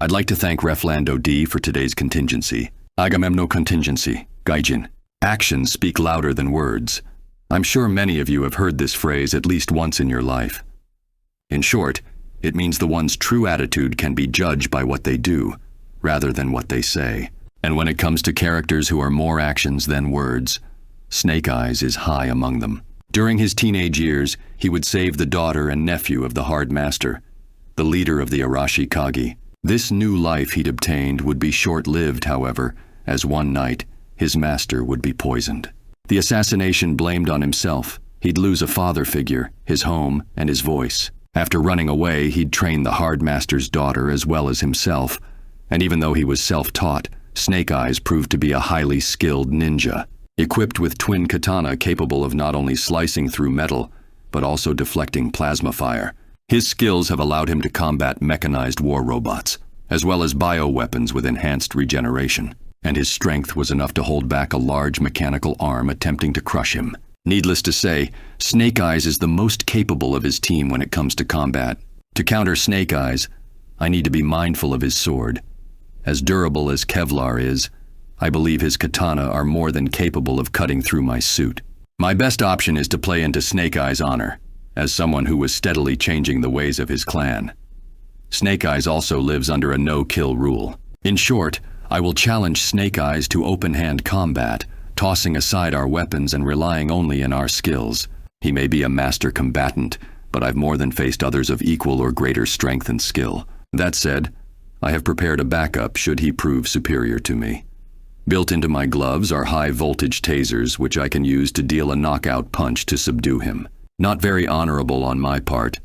I'd like to thank Reflando D for today's contingency. Agamemno contingency, Gaijin. Actions speak louder than words. I'm sure many of you have heard this phrase at least once in your life. In short, it means the one's true attitude can be judged by what they do, rather than what they say. And when it comes to characters who are more actions than words, Snake Eyes is high among them. During his teenage years, he would save the daughter and nephew of the Hard Master, the leader of the Arashi Kage. This new life he'd obtained would be short-lived, however, as one night, his master would be poisoned. The assassination blamed on himself. He'd lose a father figure, his home, and his voice. After running away, he'd train the Hard Master's daughter as well as himself, and even though he was self-taught, Snake Eyes proved to be a highly skilled ninja, equipped with twin katana capable of not only slicing through metal, but also deflecting plasma fire. His skills have allowed him to combat mechanized war robots, as well as bioweapons with enhanced regeneration, and his strength was enough to hold back a large mechanical arm attempting to crush him. Needless to say, Snake Eyes is the most capable of his team when it comes to combat. To counter Snake Eyes, I need to be mindful of his sword. As durable as Kevlar is, I believe his katana are more than capable of cutting through my suit. My best option is to play into Snake Eyes' honor, as someone who was steadily changing the ways of his clan. Snake Eyes also lives under a no-kill rule. In short, I will challenge Snake Eyes to open-hand combat, tossing aside our weapons and relying only on our skills. He may be a master combatant, but I've more than faced others of equal or greater strength and skill. That said, I have prepared a backup should he prove superior to me. Built into my gloves are high-voltage tasers, which I can use to deal a knockout punch to subdue him. Not very honorable on my part,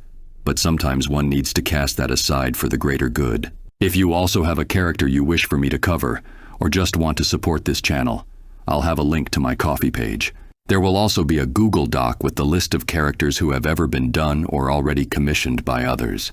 but sometimes one needs to cast that aside for the greater good. If you also have a character you wish for me to cover, or just want to support this channel, I'll have a link to my Ko-fi page. There will also be a Google Doc with the list of characters who have ever been done or already commissioned by others.